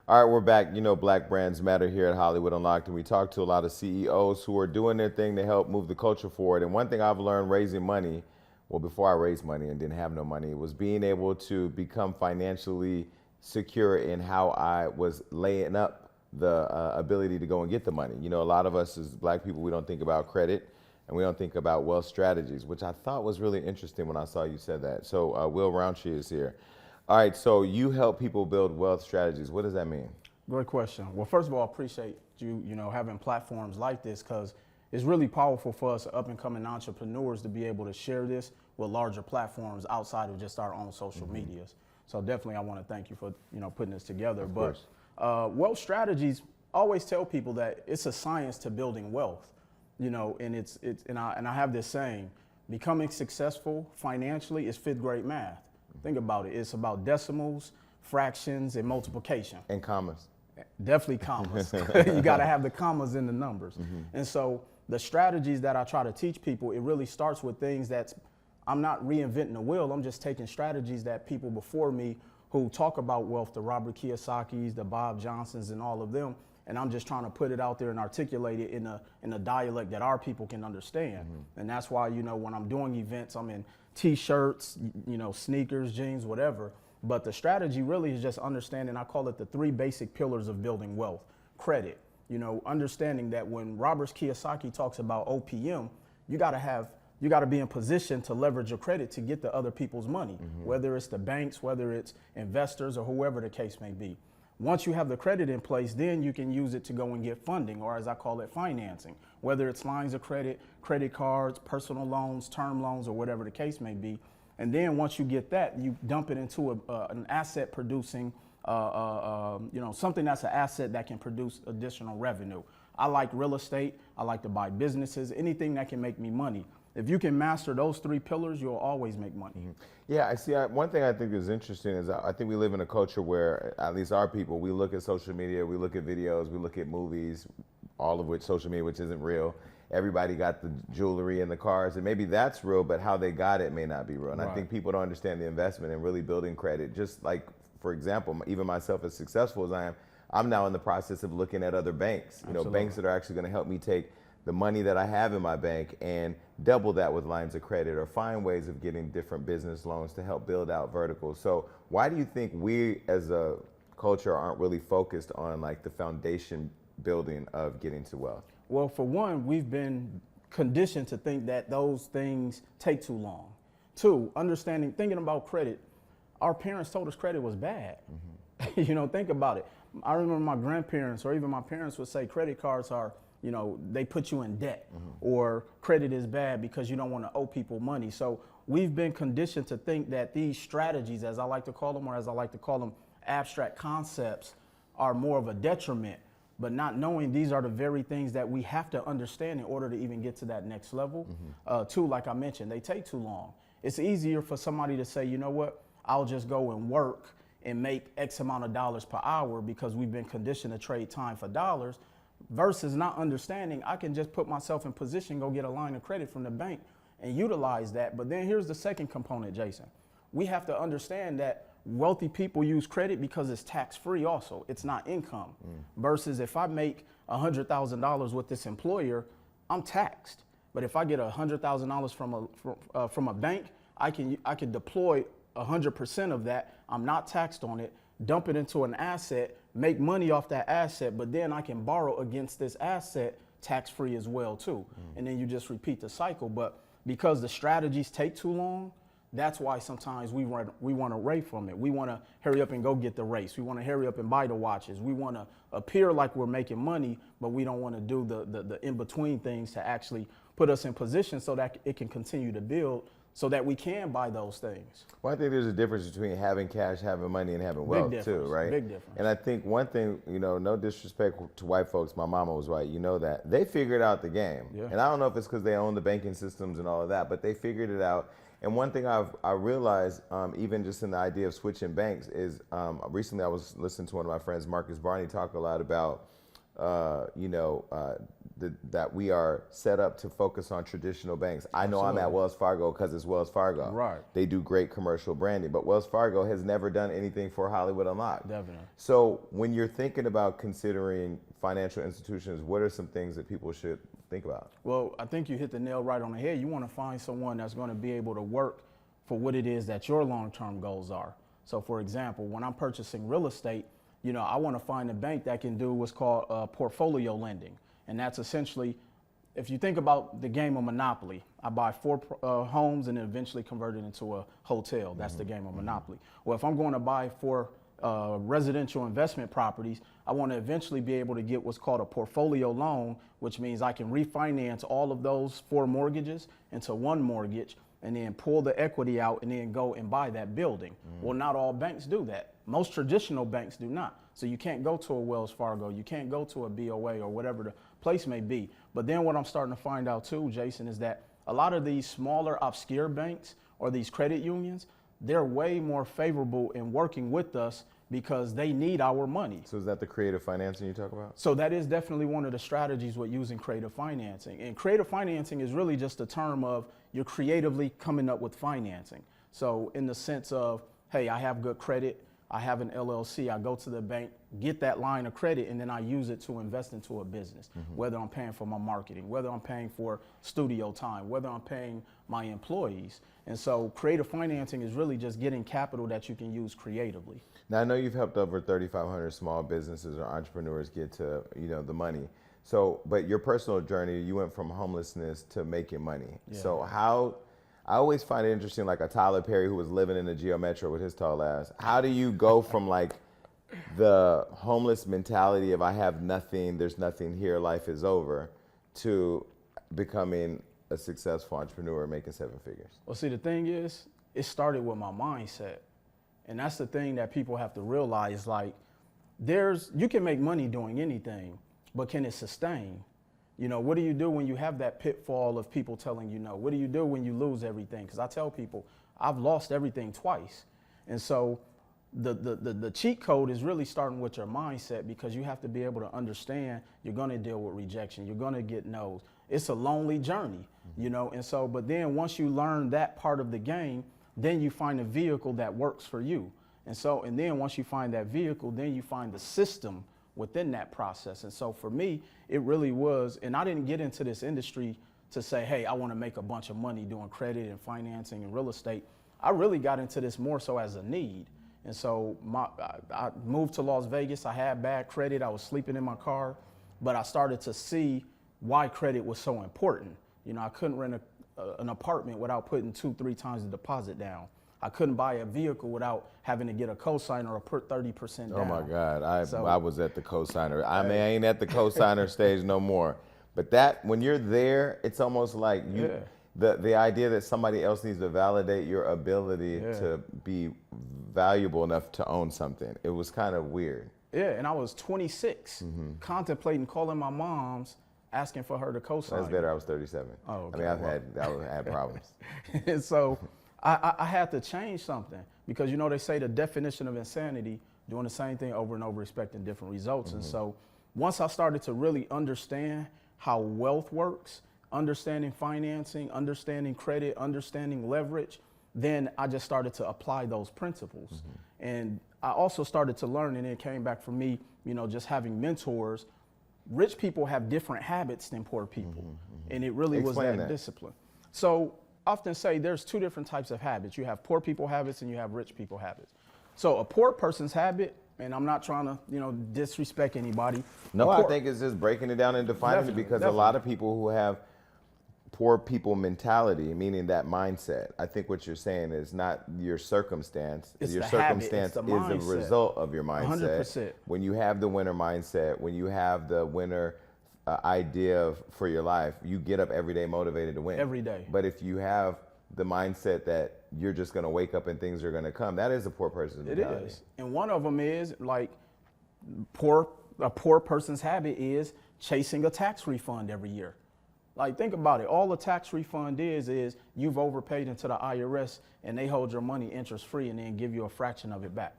All right, we're back. You know, Black Brands Matter here at Hollywood Unlocked, and we talk to a lot of CEOs who are doing their thing to help move the culture forward. And one thing I've learned raising money, well, before I raised money and didn't have no money, was being able to become financially secure in how I was laying up the ability to go and get the money. You know, a lot of us as Black people, we don't think about credit and we don't think about wealth strategies, which I thought was really interesting when I saw you said that. So Will Roundtree is here. All right, so you help people build wealth strategies. What does that mean? Great question. Well, first of all, I appreciate you having platforms like this because it's really powerful for us up and coming entrepreneurs to be able to share this with larger platforms outside of just our own social medias. So definitely, I want to thank you for putting this together. Of But course. wealth strategies, I always tell people that it's a science to building wealth. And I have this saying: becoming successful financially is fifth grade math. Think about it. It's about decimals, fractions, and multiplication. And commas. Definitely commas. You got to have the commas in the numbers. And so the strategies that I try to teach people, it really starts with things I'm not reinventing the wheel. I'm just taking strategies that people before me who talk about wealth, the Robert Kiyosaki's, the Bob Johnsons, and all of them, and I'm just trying to put it out there and articulate it in a dialect that our people can understand. And that's why, when I'm doing events, I'm in t-shirts, sneakers, jeans, whatever. But the strategy really is just understanding, I call it the three basic pillars of building wealth. Credit, understanding that when Robert Kiyosaki talks about OPM, you gotta be in position to leverage your credit to get the other people's money, whether it's the banks, whether it's investors, or whoever the case may be. Once you have the credit in place, then you can use it to go and get funding, or as I call it, financing, whether it's lines of credit, credit cards, personal loans, term loans, or whatever the case may be. And then once you get that, you dump it into an asset producing, something that's an asset that can produce additional revenue. I like real estate. I like to buy businesses, anything that can make me money. If you can master those three pillars, you'll always make money. Yeah, I see. One thing I think is interesting is I think we live in a culture where, at least our people, we look at social media, we look at videos, we look at movies, all of which social media, which isn't real. Everybody got the jewelry and the cars, and maybe that's real, but how they got it may not be real. And I think people don't understand the investment in really building credit. Just like, for example, even myself, as successful as I am, I'm now in the process of looking at other banks, banks that are actually going to help me take the money that I have in my bank and double that with lines of credit, or find ways of getting different business loans to help build out verticals. So why do you think we as a culture aren't really focused on like the foundation building of getting to wealth? Well, for one, we've been conditioned to think that those things take too long. Two, thinking about credit, our parents told us credit was bad. Think about it. I remember my grandparents or even my parents would say credit cards are, they put you in debt, or credit is bad because you don't want to owe people money. So we've been conditioned to think that these strategies, as I like to call them, or as I like to call them, abstract concepts, are more of a detriment, but not knowing these are the very things that we have to understand in order to even get to that next level. Two, like I mentioned, they take too long. It's easier for somebody to say, you know what, I'll just go and work and make X amount of dollars per hour because we've been conditioned to trade time for dollars, versus not understanding I can just put myself in position, go get a line of credit from the bank and utilize that. But then here's the second component, Jason. We have to understand that wealthy people use credit because it's tax-free also. It's not income. Versus if I make $100,000 with this employer, I'm taxed. But if I get $100,000 from a bank, I can deploy 100% of that. I'm not taxed on it, dump it into an asset, make money off that asset, but then I can borrow against this asset tax-free as well too. And then you just repeat the cycle. But because the strategies take too long, that's why sometimes we want to away from it. We want to hurry up and go get the race. We want to hurry up and buy the watches. We want to appear like we're making money, but we don't want to do the in-between things to actually put us in position so that it can continue to build, so that we can buy those things. Well, I think there's a difference between having cash, having money, and having wealth too, right? Big difference. And I think one thing, no disrespect to white folks, my mama was white, that. They figured out the game. Yeah. And I don't know if it's because they own the banking systems and all of that, but they figured it out. And one thing I realized, even just in the idea of switching banks, is recently I was listening to one of my friends, Marcus Barney, talk a lot about that we are set up to focus on traditional banks. I know I'm at Wells Fargo because it's Wells Fargo. Right. They do great commercial branding, but Wells Fargo has never done anything for Hollywood Unlocked. Definitely. So when you're thinking about considering financial institutions, what are some things that people should think about? Well, I think you hit the nail right on the head. You want to find someone that's going to be able to work for what it is that your long-term goals are. So for example, when I'm purchasing real estate, I want to find a bank that can do what's called portfolio lending. And that's essentially, if you think about the game of Monopoly, I buy 4 homes and then eventually convert it into a hotel. That's the game of Monopoly. Well, if I'm going to buy 4 residential investment properties, I want to eventually be able to get what's called a portfolio loan, which means I can refinance all of those 4 mortgages into one mortgage and then pull the equity out and then go and buy that building. Well, not all banks do that. Most traditional banks do not. So you can't go to a Wells Fargo, you can't go to a BOA or whatever the place may be. But then what I'm starting to find out too, Jason, is that a lot of these smaller obscure banks or these credit unions, they're way more favorable in working with us because they need our money. So is that the creative financing you talk about? So that is definitely one of the strategies with using creative financing. And creative financing is really just a term of you're creatively coming up with financing. So in the sense of, hey, I have good credit, I have an LLC, I go to the bank, get that line of credit, and then I use it to invest into a business, whether I'm paying for my marketing, whether I'm paying for studio time, whether I'm paying my employees. And so creative financing is really just getting capital that you can use creatively. Now, I know you've helped over 3,500 small businesses or entrepreneurs get to, the money. So, but your personal journey, you went from homelessness to making money. Yeah. So I always find it interesting, like a Tyler Perry who was living in the Geo Metro with his tall ass. How do you go from like the homeless mentality of I have nothing, there's nothing here, life is over, to becoming a successful entrepreneur making 7 figures? Well, see, the thing is, it started with my mindset. And that's the thing that people have to realize, like, you can make money doing anything, but can it sustain? What do you do when you have that pitfall of people telling you no? What do you do when you lose everything? Because I tell people, I've lost everything twice. And so the cheat code is really starting with your mindset, because you have to be able to understand you're going to deal with rejection. You're going to get no's. It's a lonely journey, and so, but then once you learn that part of the game, then you find a vehicle that works for you. And then once you find that vehicle, then you find the system within that process. And so for me, it really was, and I didn't get into this industry to say, hey, I want to make a bunch of money doing credit and financing and real estate. I really got into this more so as a need. And so I moved to Las Vegas. I had bad credit. I was sleeping in my car, but I started to see why credit was so important. I couldn't rent an apartment without putting 2-3 times the deposit down. I couldn't buy a vehicle without having to get a cosigner or put 30% down. Oh my God, I was at the cosigner. I ain't at the cosigner stage no more. But that, when you're there, it's almost like the idea that somebody else needs to validate your ability to be valuable enough to own something. It was kind of weird. Yeah, and I was 26, contemplating calling my mom's, asking for her to co-sign. That's better. I was 37. Oh, okay. I've had problems. And so I had to change something, because they say the definition of insanity, doing the same thing over and over, expecting different results. And so once I started to really understand how wealth works, understanding financing, understanding credit, understanding leverage, then I just started to apply those principles. And I also started to learn, and it came back from me, just having mentors. Rich people have different habits than poor people. And it really was that discipline. So I often say there's 2 different types of habits. You have poor people habits and you have rich people habits. So a poor person's habit, and I'm not trying to, disrespect anybody. No, I think it's just breaking it down and defining it, because a lot of people who have poor people mentality, meaning that mindset, I think what you're saying is not your circumstance. It's your the circumstance habit, it's the is a mindset. result of your mindset. 100%. When you have the winner mindset, when you have the winner idea for your life, you get up every day motivated to win. Every day. But if you have the mindset that you're just going to wake up and things are going to come, that is a poor person's mentality. It is. And one of them is like a poor person's habit is chasing a tax refund every year. Like, think about it. All a tax refund is you've overpaid into the IRS and they hold your money interest free and then give you a fraction of it back.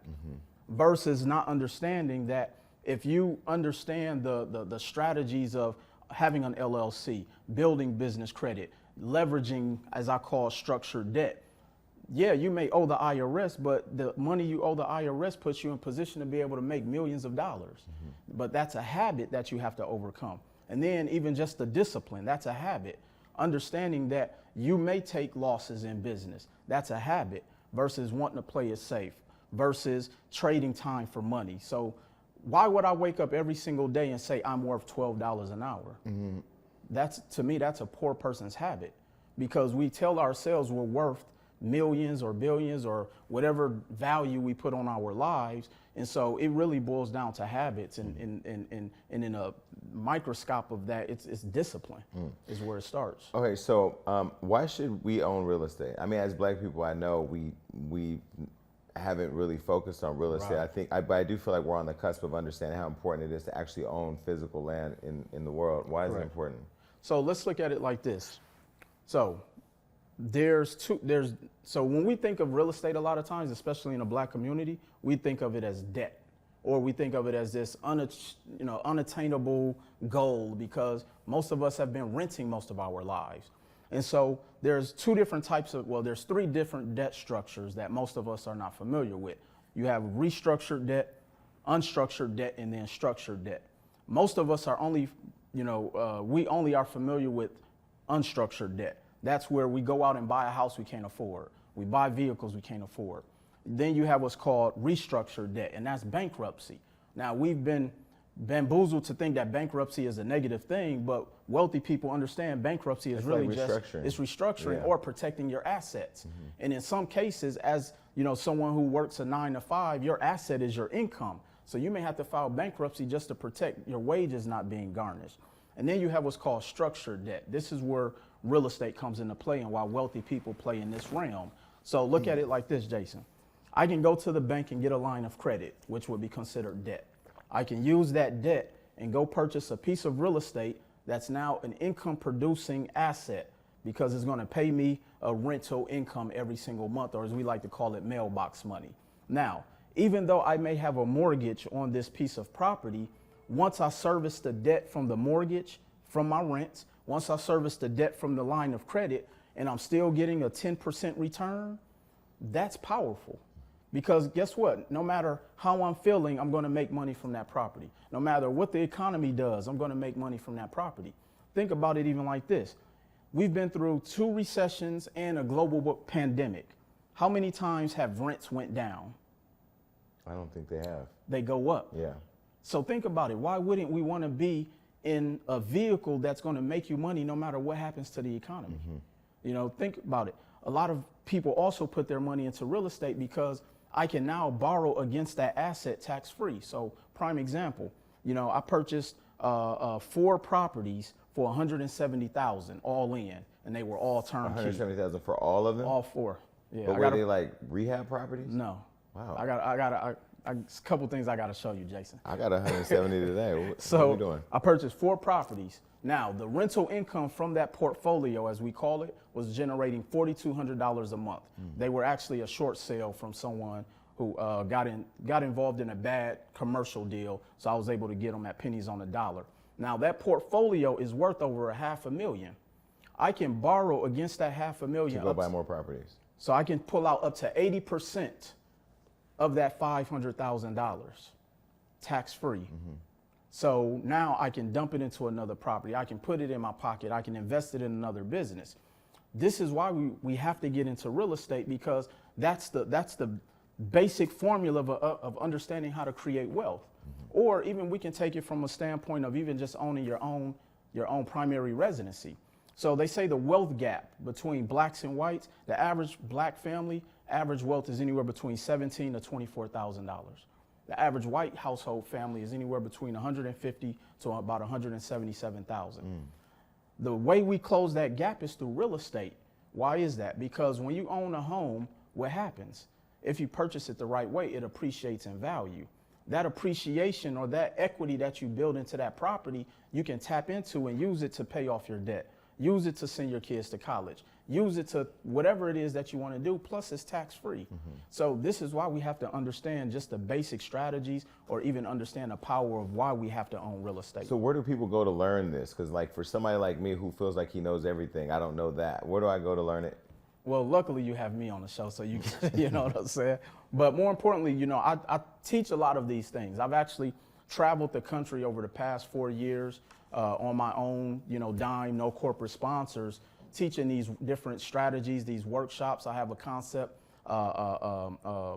Versus not understanding that if you understand the strategies of having an LLC, building business credit, leveraging, as I call, structured debt, yeah, you may owe the IRS, but the money you owe the IRS puts you in position to be able to make millions of dollars. But that's a habit that you have to overcome. And then even just the discipline, that's a habit. Understanding that you may take losses in business, that's a habit, versus wanting to play it safe, versus trading time for money. So why would I wake up every single day and say I'm worth $12 an hour? That's, to me, that's a poor person's habit, because we tell ourselves we're worth millions or billions or whatever value we put on our lives. And so it really boils down to habits, and in a microscope of that, it's discipline is where it starts. Okay, so why should we own real estate? I mean, as Black people, I know we haven't really focused on real estate. Right. But I do feel like we're on the cusp of understanding how important it is to actually own physical land in the world. Why is it important? So let's look at it like this. So so when we think of real estate, a lot of times, especially in the Black community, we think of it as debt, or we think of it as this unattainable goal, because most of us have been renting most of our lives. And so there's there's three different debt structures that most of us are not familiar with. You have restructured debt, unstructured debt, and then structured debt. Most of us are only, we only are familiar with unstructured debt. That's where we go out and buy a house we can't afford. We buy vehicles we can't afford. Then you have what's called restructured debt, and that's bankruptcy. Now, we've been bamboozled to think that bankruptcy is a negative thing, but wealthy people understand bankruptcy is really like restructuring. It's restructuring Yeah. or protecting your assets. And in some cases, as someone who works a 9 to 5, your asset is your income. So you may have to file bankruptcy just to protect your wages not being garnished. And then you have what's called structured debt. This is where real estate comes into play and why wealthy people play in this realm. So look at it like this, Jason. I can go to the bank and get a line of credit, which would be considered debt. I can use that debt and go purchase a piece of real estate that's now an income producing asset, because it's going to pay me a rental income every single month, or as we like to call it, mailbox money. Now, even though I may have a mortgage on this piece of property, once I service the debt from the mortgage, from my rents, once I service the debt from the line of credit, and I'm still getting a 10% return, that's powerful. Because guess what? No matter how I'm feeling, I'm going to make money from that property. No matter what the economy does, I'm going to make money from that property. Think about it even like this. We've been through 2 recessions and a global pandemic. How many times have rents went down? I don't think they have. They go up. Yeah. So think about it. Why wouldn't we want to be in a vehicle that's going to make you money no matter what happens to the economy? Think about it. A lot of people also put their money into real estate because I can now borrow against that asset tax-free. So prime example, I purchased 4 properties for $170,000 all in, and they were all turnkey. $170,000 for all of them? All 4. Yeah. But were they like rehab properties? No. Wow. A couple things I got to show you, Jason. I got 170 today. What are we doing? I purchased 4 properties. Now, the rental income from that portfolio, as we call it, was generating $4,200 a month. They were actually a short sale from someone who got involved in a bad commercial deal, so I was able to get them at pennies on the dollar. Now, that portfolio is worth over $500,000. I can borrow against that $500,000 to go buy more properties. So I can pull out up to 80% of that $500,000 tax-free. So now I can dump it into another property. I can put it in my pocket. I can invest it in another business. This is why we have to get into real estate, because that's the basic formula of understanding how to create wealth. Or even we can take it from a standpoint of even just owning your own primary residency. So they say the wealth gap between blacks and whites, the average black family, average wealth is anywhere between $17,000 to $24,000. The average white household family is anywhere between $150,000 to about $177,000. The way we close that gap is through real estate. Why is that? Because when you own a home, what happens? If you purchase it the right way, it appreciates in value. That appreciation or that equity that you build into that property, you can tap into and use it to pay off your debt. Use it to send your kids to college. use it to whatever it is that you want to do, plus it's tax-free. So this is why we have to understand just the basic strategies, or even understand the power of why we have to own real estate. So where do people go to learn this? Because like for somebody like me who feels like he knows everything, I don't know that. Where do I go to learn it? Well, luckily you have me on the show, so you can, you know what I'm saying? But more importantly, you know, I teach a lot of these things. I've actually traveled the country over the past 4 years on my own, you know, dime, no corporate sponsors, teaching these different strategies, these workshops. I have a concept, I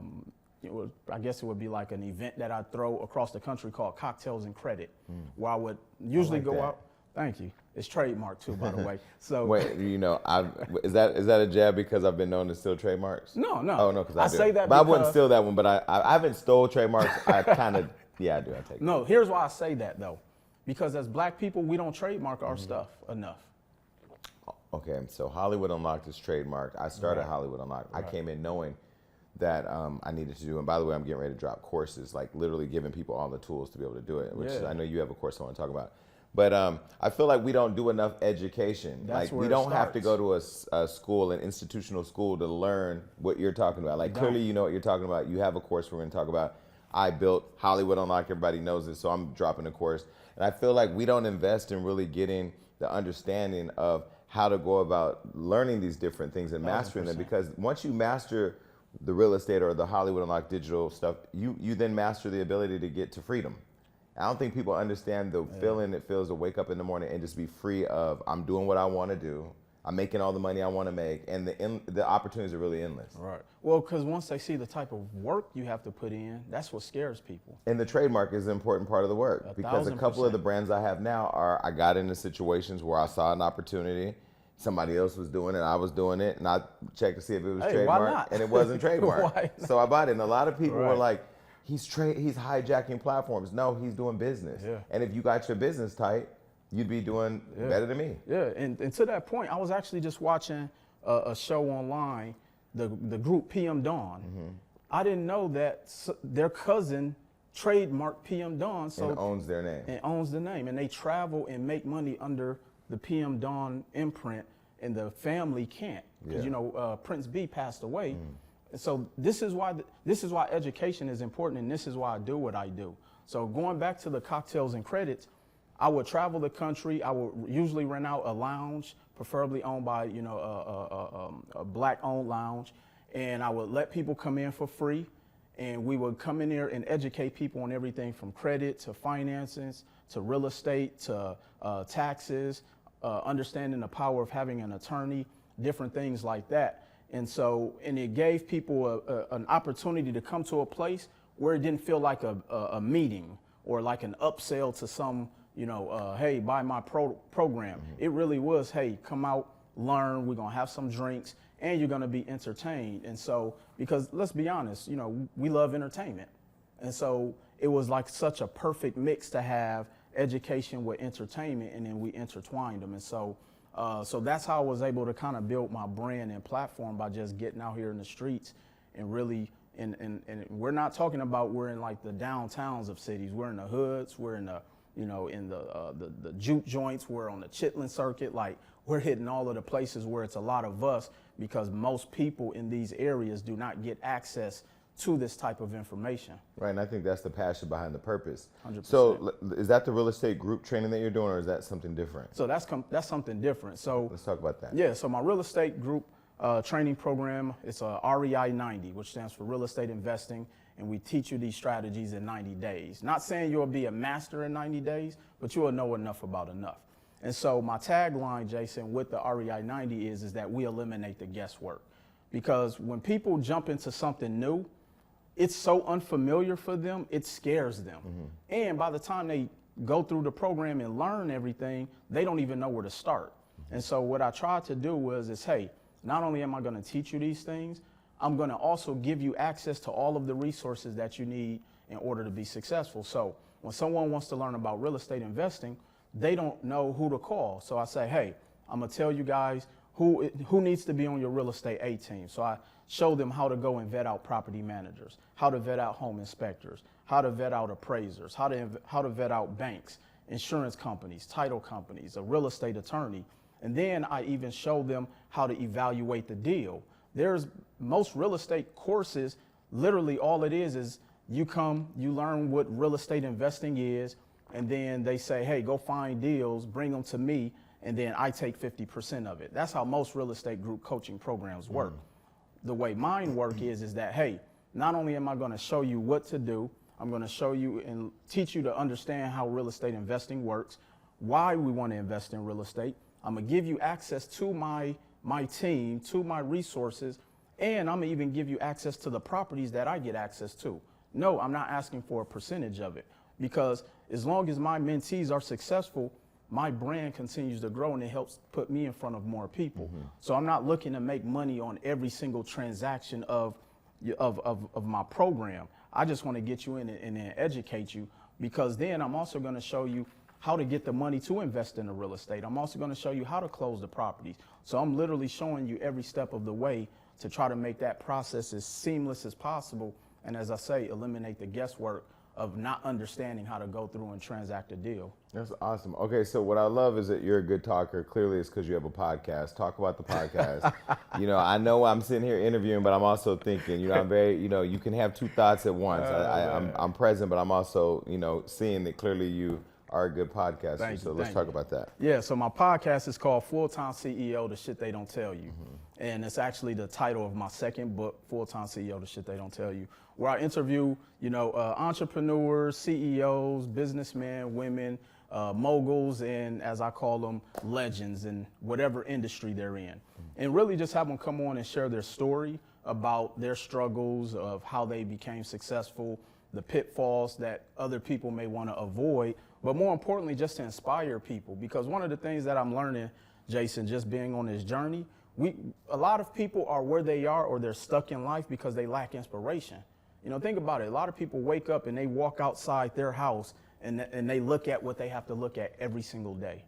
guess it would be like an event that I throw across the country called Cocktails and Credit, where I would usually go out. Thank you. It's trademarked too, by the way. So wait, you know, is that a jab because I've been known to steal trademarks? No. Oh no, because I say that. But I wouldn't steal that one. But I haven't stole trademarks. I kind of, yeah, I do. I take. No, here's why I say that though, because as Black people, we don't trademark our stuff enough. Okay, so Hollywood Unlocked is trademarked. I started Hollywood Unlocked. I came in knowing that I needed to do, and by the way, I'm getting ready to drop courses, like literally giving people all the tools to be able to do it, which I know you have a course I want to talk about. But I feel like we don't do enough education. That's like where we don't have to starts. go to a school, an institutional school, to learn what you're talking about. Like clearly you know what you're talking about. You have a course we're going to talk about. I built Hollywood Unlocked. Everybody knows it, so I'm dropping a course. And I feel like we don't invest in really getting the understanding of how to go about learning these different things and mastering them. Because once you master the real estate or the Hollywood Unlocked digital stuff, you then master the ability to get to freedom. I don't think people understand the feeling it feels to wake up in the morning and just be free of, I'm doing what I want to do, I'm making all the money I want to make, and the opportunities are really endless. Right. Well, because once they see the type of work you have to put in, that's what scares people. And the trademark is an important part of the work, because a couple of the brands I have now are, I got into situations where I saw an opportunity, somebody else was doing it, I was doing it, and I checked to see if it was trademarked, and it wasn't trademarked. So I bought it, and a lot of people were like, he's hijacking platforms. No, he's doing business. Yeah. And if you got your business tight, you'd be doing better than me. Yeah, and to that point, I was actually just watching a show online, the group PM Dawn. I didn't know that their cousin trademarked PM Dawn. So and owns their name. And owns the name. And they travel and make money under the PM Dawn imprint, and the family can't. Because, you know, Prince B passed away. So this is why education is important, and this is why I do what I do. So going back to the Cocktails and Credits, I would travel the country. I would usually rent out a lounge, preferably owned by, you know, a Black-owned lounge, and I would let people come in for free, and we would come in there and educate people on everything from credit to finances to real estate to taxes, understanding the power of having an attorney, different things like that. And so, and it gave people an opportunity to come to a place where it didn't feel like a meeting or like an upsell to some, you know, hey, buy my program. It really was, hey, come out, learn, we're gonna have some drinks, and you're gonna be entertained. And so, because let's be honest, you know, we love entertainment. And so it was like such a perfect mix to have education with entertainment, and then we intertwined them. And so, so that's how I was able to kind of build my brand and platform, by just getting out here in the streets and really, and we're not talking about we're in like the downtowns of cities. We're in the hoods. We're in the, you know, in the juke joints. We're on the Chitlin circuit. Like, we're hitting all of the places where it's a lot of us, because most people in these areas do not get access to this type of information. Right, and I think that's the passion behind the purpose. 100%. So is that the real estate group training that you're doing, or is that something different? So that's something different. So let's talk about that. Yeah, so my real estate group training program, it's a REI 90, which stands for Real Estate Investing, and we teach you these strategies in 90 days. Not saying you'll be a master in 90 days, but you will know enough about enough. And so my tagline, Jason, with the REI 90 is that we eliminate the guesswork. Because when people jump into something new, it's so unfamiliar for them, it scares them. And by the time they go through the program and learn everything, they don't even know where to start. And so what I tried to do is, hey, not only am I gonna teach you these things, I'm gonna also give you access to all of the resources that you need in order to be successful. So when someone wants to learn about real estate investing, they don't know who to call. So I say, hey, I'm gonna tell you guys who needs to be on your real estate A team. So I show them how to go and vet out property managers, how to vet out home inspectors, how to vet out appraisers, how to vet out banks, insurance companies, title companies, a real estate attorney. And then I even show them how to evaluate the deal. There's most real estate courses, literally all it is you come, you learn what real estate investing is, and then they say, hey, go find deals, bring them to me, and then I take 50% of it. That's how most real estate group coaching programs work. The way mine work is that, hey, not only am I going to show you what to do, I'm going to show you and teach you to understand how real estate investing works, why we want to invest in real estate. I'm going to give you access to my team, to my resources, and I'm going to even give you access to the properties that I get access to. No, I'm not asking for a percentage of it, because as long as my mentees are successful, my brand continues to grow and it helps put me in front of more people. So I'm not looking to make money on every single transaction of my program. I just want to get you in and then educate you, because then I'm also going to show you how to get the money to invest in the real estate. I'm also going to show you how to close the properties. So I'm literally showing you every step of the way to try to make that process as seamless as possible. And as I say, eliminate the guesswork of not understanding how to go through and transact a deal. That's awesome. Okay, so what I love is that you're a good talker. Clearly it's because you have a podcast. Talk about the podcast. I know I'm sitting here interviewing, but I'm also thinking, I'm very, you can have two thoughts at once. I'm present, but I'm also, seeing that clearly you are a good podcaster. So let's talk about that. Yeah, so my podcast is called Full-Time CEO, The Shit They Don't Tell You. And it's actually the title of my second book, Full-Time CEO, The Shit They Don't Tell You, where I interview, entrepreneurs, CEOs, businessmen, women, moguls, and as I call them, legends in whatever industry they're in. And really just have them come on and share their story about their struggles, of how they became successful, the pitfalls that other people may want to avoid, but more importantly, just to inspire people. Because one of the things that I'm learning, Jason, just being on this journey, a lot of people are where they are, or they're stuck in life because they lack inspiration. Think about it. A lot of people wake up and they walk outside their house and they look at what they have to look at every single day.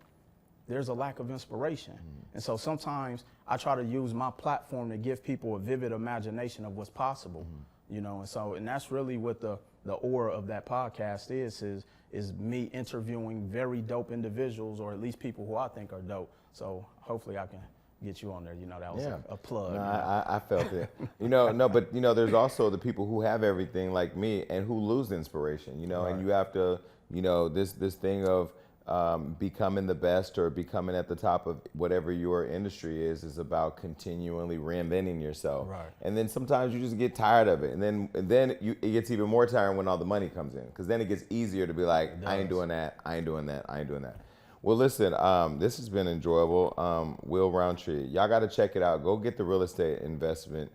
There's a lack of inspiration. And so sometimes I try to use my platform to give people a vivid imagination of what's possible, and that's really what the aura of that podcast is me interviewing very dope individuals, or at least people who I think are dope. So hopefully I can get you on there. That was a plug. No, I felt it. But there's also the people who have everything like me and who lose inspiration, Right. and you have to, this thing of becoming the best or becoming at the top of whatever your industry is about continually reinventing yourself. Right. And then sometimes you just get tired of it. And then it gets even more tiring when all the money comes in, because then it gets easier to be like, I ain't doing that. I ain't doing that. I ain't doing that. Well, listen, this has been enjoyable. Will Roundtree, y'all got to check it out. Go get the real estate investment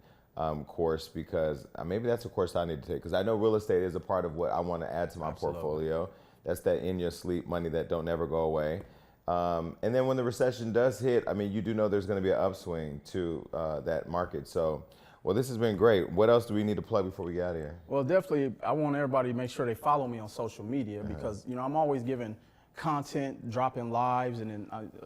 course, because maybe that's a course I need to take, because I know real estate is a part of what I want to add to my portfolio. That's that in your sleep money that don't never go away. And then when the recession does hit, you do know there's going to be an upswing to that market. So, well, this has been great. What else do we need to plug before we get out of here? Well, definitely, I want everybody to make sure they follow me on social media, because, I'm always giving content, dropping lives, and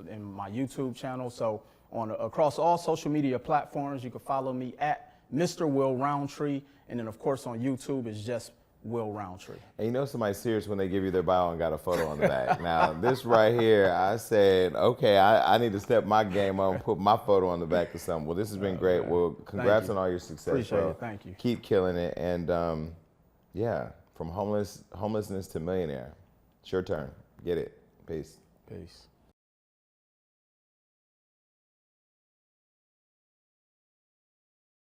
in my YouTube channel. So across all social media platforms, you can follow me at Mr. Will Roundtree. And then, of course, on YouTube, it's just Will Roundtree. And somebody's serious when they give you their bio and got a photo on the back. Now, this right here, I said, okay, I need to step my game up and put my photo on the back of something. Well, this has been great. Well, congrats on all your success, Appreciate bro. it. Thank you. Keep killing it. And, from homelessness to millionaire. It's your turn. Get it. Peace. Peace.